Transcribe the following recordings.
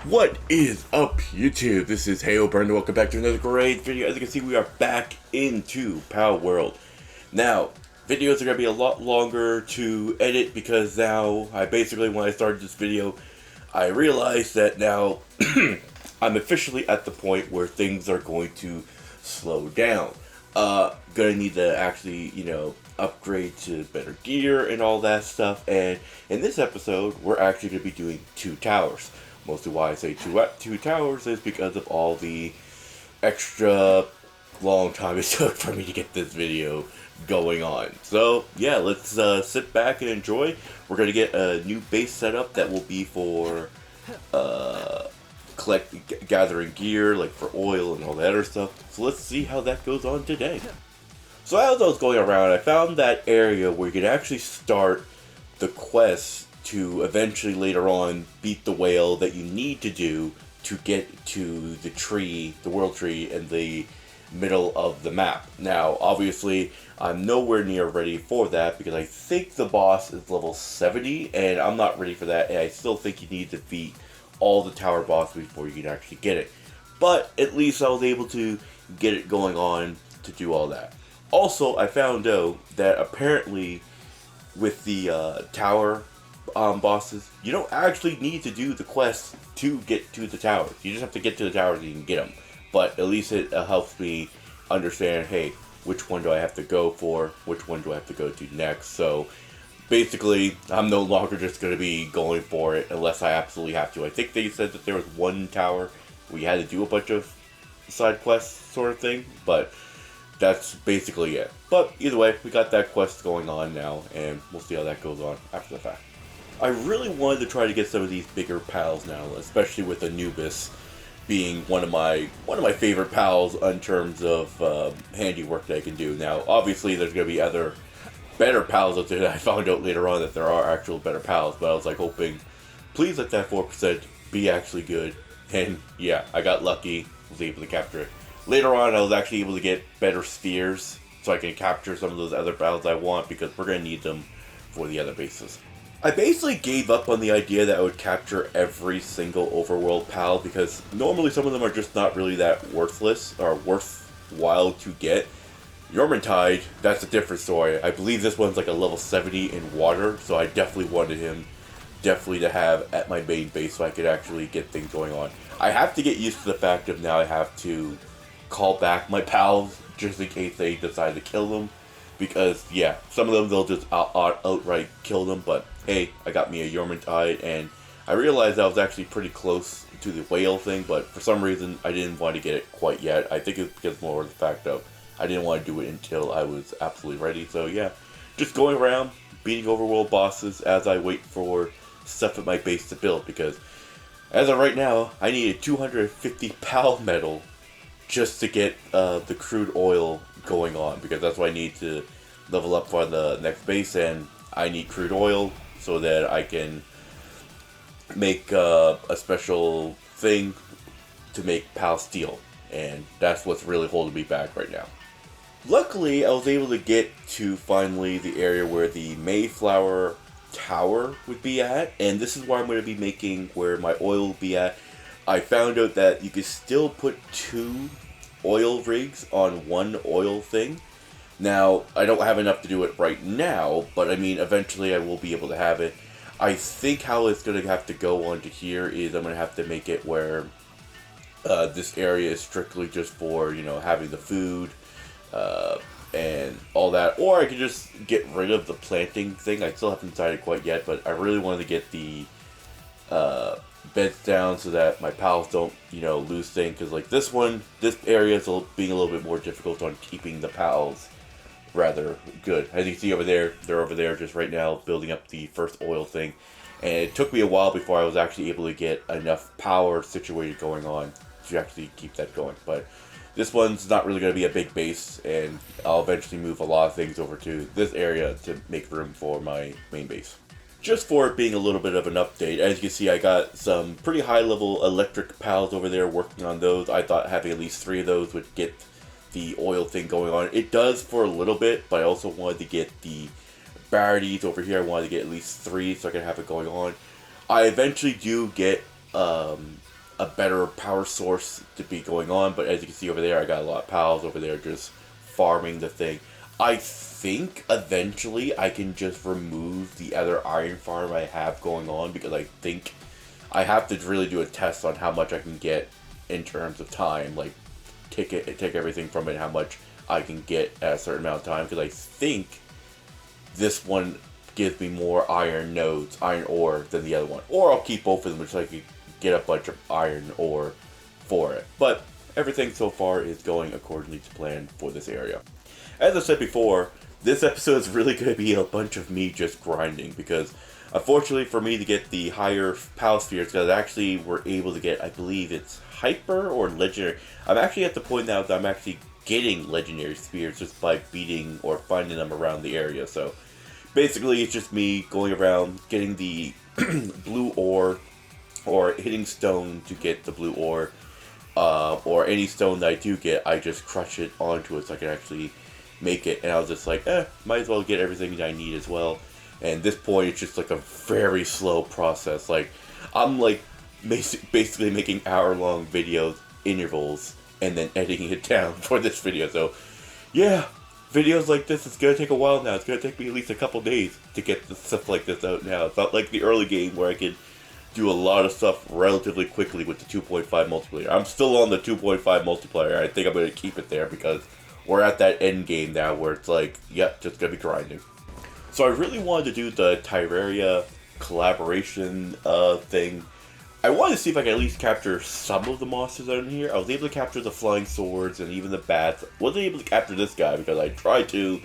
What is up, YouTube? This is HeyhoBrando. Welcome back to another great video. As you can see, we are back into Palworld. Now, videos are going to be a lot longer to edit because now, when I started this video, I realized that now I'm officially at the point where things are going to slow down. Gonna need to actually, upgrade to better gear and all that stuff. And in this episode, we're actually going to be doing 2 towers. Mostly why I say two towers is because of all the extra long time it took for me to get this video going on. So yeah, let's sit back and enjoy. We're going to get a new base setup that will be for gathering gear, like for oil and all that other stuff. So let's see how that goes on today. So as I was going around, I found that area where you can actually start the quest to eventually later on beat the whale that you need to do to get to the tree, the world tree, in the middle of the map. Now, obviously, I'm nowhere near ready for that because I think the boss is level 70, and I'm not ready for that, and I still think you need to defeat all the tower bosses before you can actually get it. But at least I was able to get it going on to do all that. Also, I found out that apparently with the tower bosses, you don't actually need to do the quest to get to the towers. You just have to get to the towers and you can get them. But at least it helps me understand, hey, which one do I have to go for? Which one do I have to go to next? So basically, I'm no longer just going to be going for it unless I absolutely have to. I think they said that there was one tower where you had to do a bunch of side quests sort of thing, but that's basically it. But either way, we got that quest going on now, and we'll see how that goes on after the fact. I really wanted to try to get some of these bigger pals now, especially with Anubis being one of my favorite pals in terms of handiwork that I can do. Now, obviously, there's going to be other better pals out there that I found out later on that there are actual better pals, but I was like hoping, please let that 4% be actually good. And yeah, I got lucky, was able to capture it. Later on, I was actually able to get better spheres, so I can capture some of those other pals I want, because we're going to need them for the other bases. I basically gave up on the idea that I would capture every single overworld pal, because normally some of them are just not really that worthless or worthwhile to get. Yormantide, that's a different story. I believe this one's like a level 70 in water, so I definitely wanted him to have at my main base so I could actually get things going on. I have to get used to the fact of now I have to call back my pals just in case they decide to kill them. Because, yeah, some of them, they'll just outright kill them, but hey, I got me a Yormantide, and I realized I was actually pretty close to the whale thing, but for some reason, I didn't want to get it quite yet. I think it's because more of the fact of I didn't want to do it until I was absolutely ready. So, yeah, just going around, beating overworld bosses as I wait for stuff at my base to build, because as of right now, I need a 250 pal medal just to get the crude oil going on, because that's what I need to level up for the next base, and I need crude oil so that I can make a special thing to make pal steel, and that's what's really holding me back right now. Luckily, I was able to get to finally the area where the Mayflower Tower would be at, and this is where I'm going to be making where my oil will be at. I found out that you could still put 2 oil rigs on one oil thing. Now, I don't have enough to do it right now, but I mean, eventually I will be able to have it. I think how it's going to have to go onto here is I'm going to have to make it where this area is strictly just for, having the food and all that. Or I could just get rid of the planting thing. I still haven't decided quite yet, but I really wanted to get the beds down so that my pals don't, lose things. Because like this area is being a little bit more difficult on keeping the pals rather good. As you can see over there, they're over there just right now building up the first oil thing. And it took me a while before I was actually able to get enough power situated going on to actually keep that going. But this one's not really going to be a big base, and I'll eventually move a lot of things over to this area to make room for my main base. Just for it being a little bit of an update, as you can see, I got some pretty high level electric pals over there working on those. I thought having at least 3 of those would get the oil thing going on. It does for a little bit, but I also wanted to get the Bardies over here. I wanted to get at least 3 so I can have it going on. I eventually do get a better power source to be going on. But as you can see over there, I got a lot of pals over there just farming the thing. I think eventually I can just remove the other iron farm I have going on, because I think I have to really do a test on how much I can get in terms of time, like take everything from it, how much I can get at a certain amount of time, because I think this one gives me more iron nodes, iron ore, than the other one. Or I'll keep both of them, which I could get a bunch of iron ore for it. But everything so far is going accordingly to plan for this area. As I said before, this episode is really going to be a bunch of me just grinding, because unfortunately for me to get the higher PAL spheres, because actually we're able to get, I believe it's hyper or legendary. I'm actually at the point now that I'm actually getting legendary spheres just by beating or finding them around the area. So basically it's just me going around getting the blue ore, or hitting stone to get the blue ore, or any stone that I do get, I just crush it onto it so I can actually make it. And I was just like, might as well get everything that I need as well. And at this point, it's just like a very slow process. Like, I'm like basically making hour-long videos, intervals, and then editing it down for this video. So, yeah, videos like this, it's gonna take a while now. It's gonna take me at least a couple days to get stuff like this out now. It's not like the early game where I could do a lot of stuff relatively quickly with the 2.5 multiplayer. I'm still on the 2.5 multiplayer. I think I'm gonna keep it there because we're at that end game now where it's like, yep, just gonna be grinding. So I really wanted to do the Terraria collaboration thing. I wanted to see if I could at least capture some of the monsters that are in here. I was able to capture the flying swords and even the bats. Wasn't able to capture this guy because I tried to,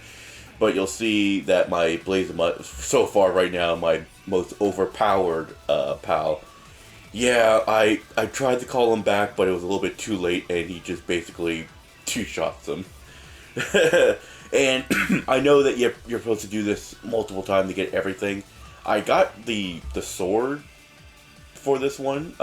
but you'll see that my Blaze of Mud, so far right now, my most overpowered pal. Yeah, I tried to call him back, but it was a little bit too late, and he just basically two-shots him. And I know that you're supposed to do this multiple times to get everything. I got the sword for this one.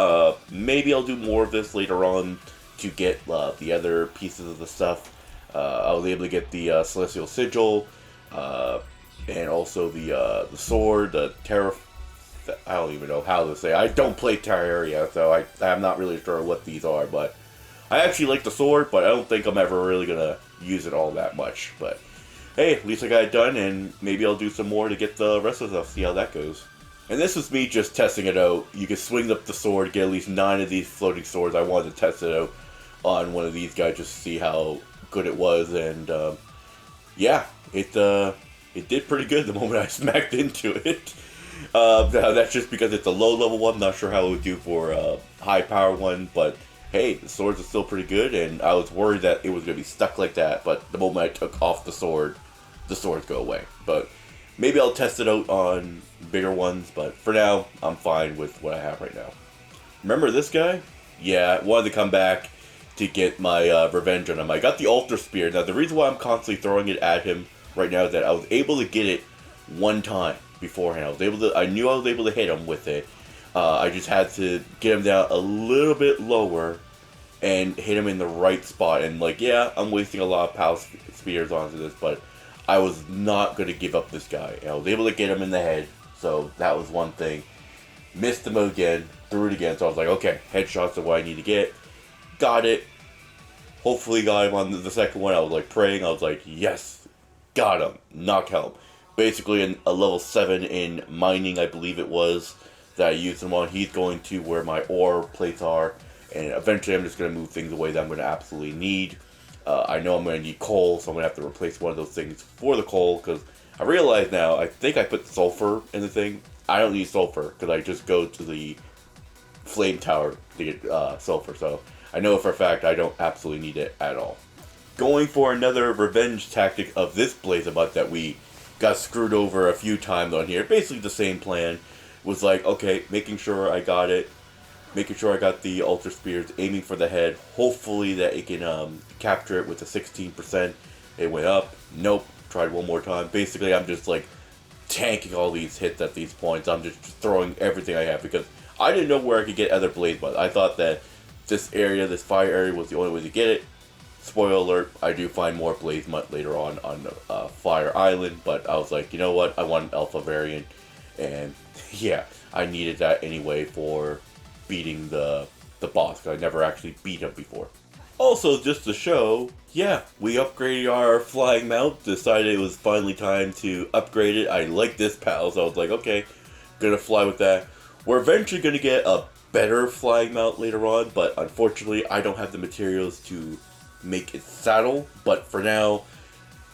Maybe I'll do more of this later on to get the other pieces of the stuff. I was able to get the Celestial Sigil, and also the sword, the I don't even know how to say. I don't play Terraria, so I'm not really sure what these are, but I actually like the sword, but I don't think I'm ever really gonna use it all that much. But hey, at least I got it done, and maybe I'll do some more to get the rest of the stuff, see how that goes. And this is me just testing it out. You can swing up the sword, get at least 9 of these floating swords. I wanted to test it out on one of these guys just to see how good it was, and yeah, it did pretty good the moment I smacked into it. That's just because it's a low-level one. Not sure how it would do for a high-power one, but hey, the swords are still pretty good, and I was worried that it was going to be stuck like that, but the moment I took off the swords go away. But maybe I'll test it out on bigger ones, but for now, I'm fine with what I have right now. Remember this guy? Yeah, I wanted to come back to get my revenge on him. I got the Altar Spear. Now, the reason why I'm constantly throwing it at him right now is that I was able to get it one time beforehand. I knew I was able to hit him with it. I just had to get him down a little bit lower and hit him in the right spot. And like, yeah, I'm wasting a lot of PAL spears onto this, but I was not going to give up this guy. And I was able to get him in the head, so that was one thing. Missed him again, threw it again, so I was like, okay, headshots are what I need to get. Got it. Hopefully got him on the second one. I was like praying, I was like, yes, got him, knock him. Basically a level 7 in mining, I believe it was, that I used him on. He's going to where my ore plates are, and eventually I'm just going to move things away that I'm going to absolutely need. I know I'm going to need coal, so I'm going to have to replace one of those things for the coal, because I realize now, I think I put sulfur in the thing. I don't need sulfur, because I just go to the flame tower to get sulfur, so I know for a fact I don't absolutely need it at all. Going for another revenge tactic of this Blaze of Mud that we got screwed over a few times on here. Basically the same plan. Was like, okay, making sure I got it, making sure I got the Altar Spears, aiming for the head, hopefully that it can capture it with the 16%. It went up, nope, tried one more time. Basically, I'm just like tanking all these hits at these points. I'm just throwing everything I have because I didn't know where I could get other Blaze Mud. I thought that this area, this fire area, was the only way to get it. Spoiler alert, I do find more Blaze Mud later on Fire Island, but I was like, you know what, I want an alpha variant, and yeah, I needed that anyway for beating the the boss, because I never actually beat him before. Also, just to show, yeah, we upgraded our flying mount, decided it was finally time to upgrade it. I like this PAL, so I was like, okay, gonna fly with that. We're eventually gonna get a better flying mount later on, but unfortunately I don't have the materials to make it saddle. But for now,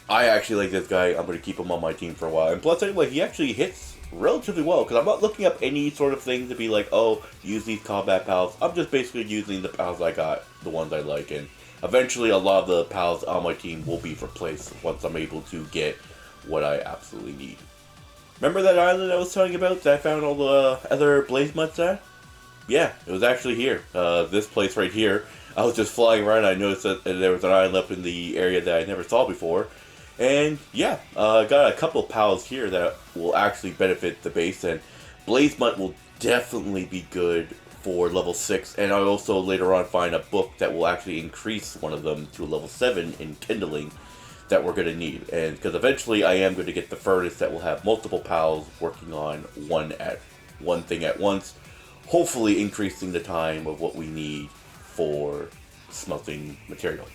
I actually like this guy. I'm gonna keep him on my team for a while. And plus, anyway, he actually hits relatively well, because I'm not looking up any sort of thing to be like, oh, use these combat pals. I'm just basically using the pals I got, the ones I like, and eventually a lot of the pals on my team will be replaced once I'm able to get what I absolutely need. Remember that island I was telling you about that I found all the other blaze mutts at? Yeah, it was actually here. This place right here. I was just flying around and I noticed that there was an island up in the area that I never saw before. And yeah, I got a couple pals here that will actually benefit the base, and Blaze Mutt will definitely be good for level 6, and I'll also later on find a book that will actually increase one of them to level 7 in Kindling that we're going to need. And because eventually I am going to get the furnace that will have multiple pals working on one thing at once, hopefully increasing the time of what we need for smelting material.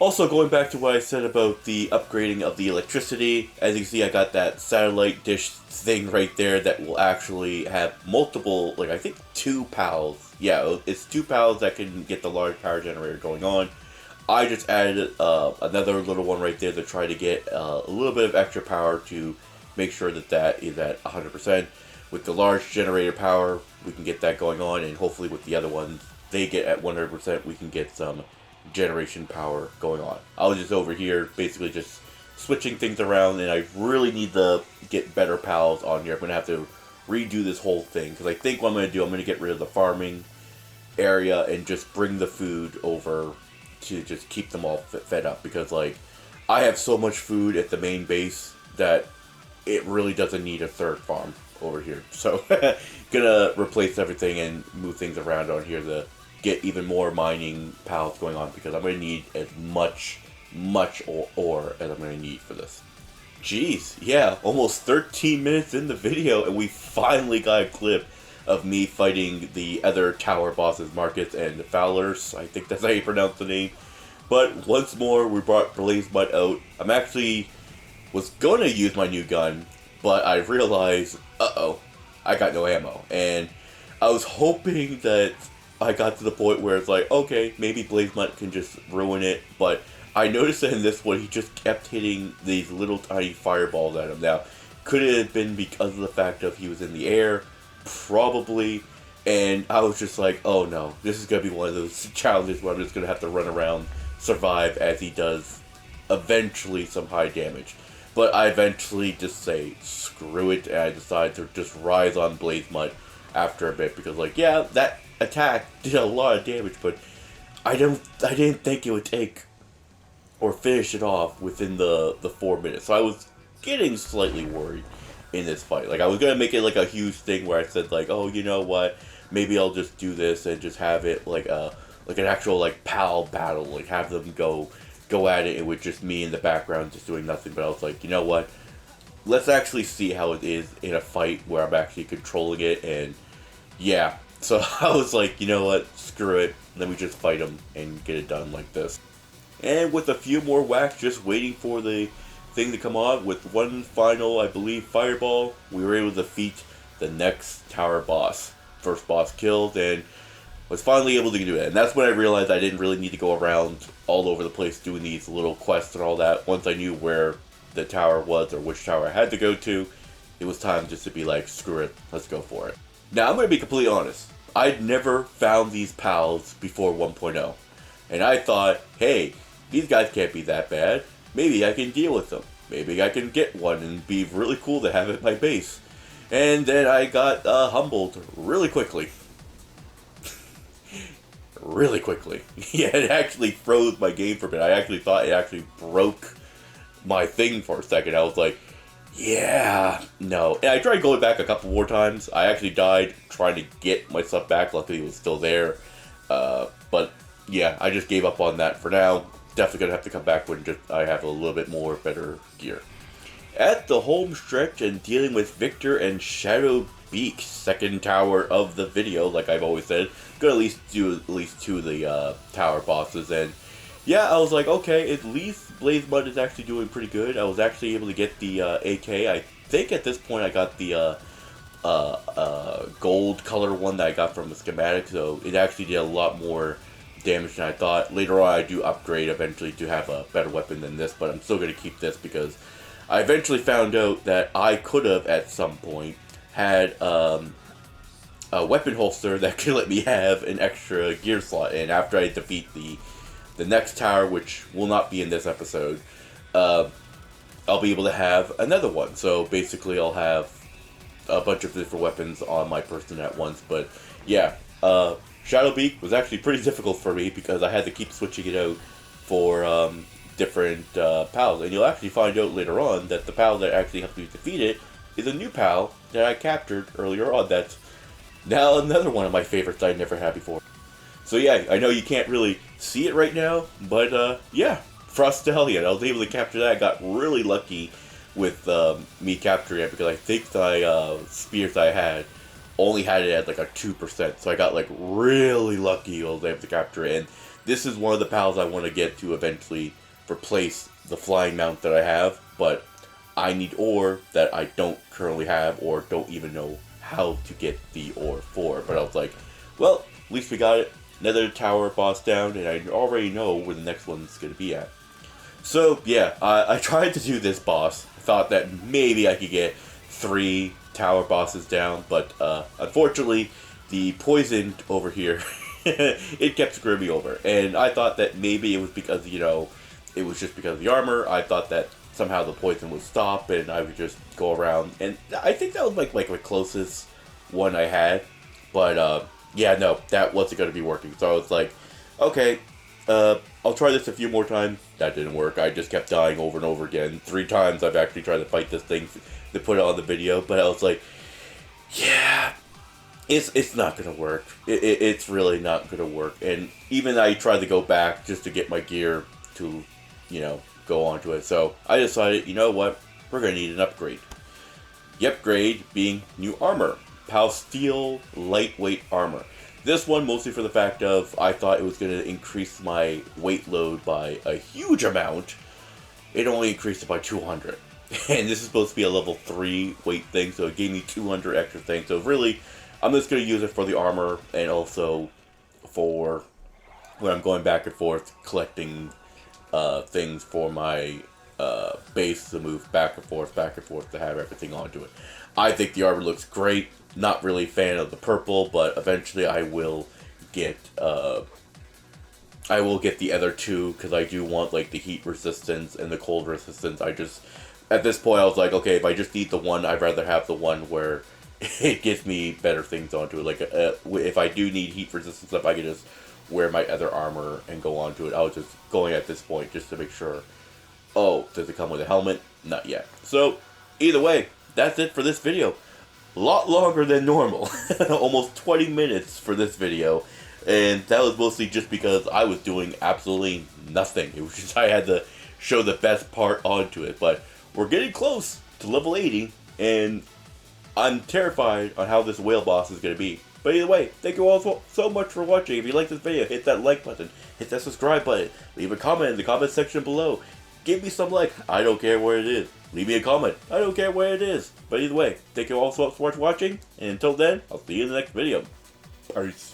Also, going back to what I said about the upgrading of the electricity, as you can see, I got that satellite dish thing right there that will actually have multiple, like I think 2 pals. Yeah, it's 2 pals that can get the large power generator going on. I just added another little one right there to try to get a little bit of extra power to make sure that that is at 100%. With the large generator power, we can get that going on, and hopefully with the other ones, they get at 100%, we can get some generation power going on. I was just over here basically just switching things around, and I really need to get better pals on here. I'm going to have to redo this whole thing, because I think what I'm going to do, I'm going to get rid of the farming area and just bring the food over to just keep them all fed up, because like I have so much food at the main base that it really doesn't need a third farm over here. So gonna replace everything and move things around on here to get even more mining pals going on, because I'm going to need as much ore as I'm going to need for this. Jeez, yeah, almost 13 minutes in the video and we finally got a clip of me fighting the other tower bosses, Marcus and Fowlers. I think that's how you pronounce the name. But once more, we brought Blaze Mutt out. I'm actually was going to use my new gun, but I realized, uh-oh, I got no ammo. And I was hoping that I got to the point where it's like, okay, maybe Blaze Mutt can just ruin it, but I noticed that in this one, he just kept hitting these little tiny fireballs at him. Now, could it have been because of the fact of he was in the air? Probably. And I was just like, oh no, this is going to be one of those challenges where I'm just going to have to run around, survive as he does eventually some high damage. But I eventually just say, screw it, and I decided to just rise on Blaze Mutt after a bit, because like, yeah, that attack did a lot of damage, but I didn't think it would take or finish it off within the 4 minutes. So I was getting slightly worried in this fight. Like I was gonna make it like a huge thing where I said like, oh, you know what? Maybe I'll just do this and just have it like an actual like pal battle, like have them go at it with just me in the background just doing nothing. But I was like, you know what? Let's actually see how it is in a fight where I'm actually controlling it. And yeah. So I was like, you know what, screw it, let me just fight him and get it done like this. And with a few more whacks, just waiting for the thing to come on, with one final, I believe, fireball, we were able to defeat the next tower boss. First boss killed, and was finally able to do it. And that's when I realized I didn't really need to go around all over the place doing these little quests and all that. Once I knew where the tower was or which tower I had to go to, it was time just to be like, screw it, let's go for it. Now, I'm going to be completely honest. I'd never found these pals before 1.0. And I thought, hey, these guys can't be that bad. Maybe I can deal with them. Maybe I can get one and be really cool to have at my base. And then I got humbled really quickly. Really quickly. Yeah, it actually froze my game for a bit. I actually thought it actually broke my thing for a second. I was like, yeah, no. And I tried going back a couple more times. I actually died trying to get my stuff back. Luckily, it was still there. But yeah, I just gave up on that for now. Definitely gonna have to come back when I have a little bit more better gear. At the home stretch and dealing with Victor and Shadowbeak, second tower of the video, like I've always said, gonna at least do at least 2 of the tower bosses. And yeah, I was like, okay, at least Blaze Mud is actually doing pretty good. I was actually able to get the AK. I think at this point I got the gold color one that I got from the schematic, so it actually did a lot more damage than I thought. Later on, I do upgrade eventually to have a better weapon than this, but I'm still going to keep this because I eventually found out that I could have, at some point, had a weapon holster that could let me have an extra gear slot. And after I defeat the next tower, which will not be in this episode, I'll be able to have another one. So basically, I'll have a bunch of different weapons on my person at once. But yeah, Shadowbeak was actually pretty difficult for me because I had to keep switching it out for different pals. And you'll actually find out later on that the pal that actually helped me defeat it is a new pal that I captured earlier on. That's now another one of my favorites I never had before. So yeah, I know you can't really see it right now, but yeah, Frostallion, I was able to capture that. I got really lucky with me capturing it because I think the spears I had only had it at like a 2%, so I got like really lucky. I was able to capture it, and this is one of the pals I want to get to eventually replace the flying mount that I have, but I need ore that I don't currently have or don't even know how to get the ore for. But I was like, well, at least we got it. Another tower boss down, and I already know where the next one's going to be at. So yeah, I tried to do this boss. I thought that maybe I could get 3 tower bosses down, but unfortunately, the poison over here, it kept screwing me over. And I thought that maybe it was because, you know, it was just because of the armor. I thought that somehow the poison would stop and I would just go around. And I think that was like the closest one I had. But yeah, no, that wasn't going to be working. So I was like, okay, I'll try this a few more times. That didn't work. I just kept dying over and over again. 3 times I've actually tried to fight this thing to put it on the video, but I was like, yeah, it's not gonna work. It's really not gonna work. And even I tried to go back just to get my gear to, you know, go onto it. So I decided, you know what, we're gonna need an upgrade. The upgrade being new armor, Pal Steel lightweight armor. This one mostly for the fact of I thought it was going to increase my weight load by a huge amount. It only increased it by 200. And this is supposed to be a level 3 weight thing, so it gave me 200 extra things. So really, I'm just going to use it for the armor and also for when I'm going back and forth collecting things for my base to move back and forth to have everything onto it. I think the armor looks great. Not really a fan of the purple, but eventually I will get the other 2 because I do want like the heat resistance and the cold resistance. I just at this point I was like, okay, if I just need the one, I'd rather have the one where it gives me better things onto it. Like if I do need heat resistance stuff, I can just wear my other armor and go onto it. I was just going at this point just to make sure. Oh, does it come with a helmet? Not yet. So either way, that's it for this video. A lot longer than normal. Almost 20 minutes for this video. And that was mostly just because I was doing absolutely nothing. It was just I had to show the best part onto it. But we're getting close to level 80. And I'm terrified on how this whale boss is going to be. But either way, thank you all so much for watching. If you like this video, hit that like button. Hit that subscribe button. Leave a comment in the comment section below. Give me some like. I don't care where it is. Leave me a comment. I don't care where it is. But either way, thank you all so much for watching. And until then, I'll see you in the next video. Peace.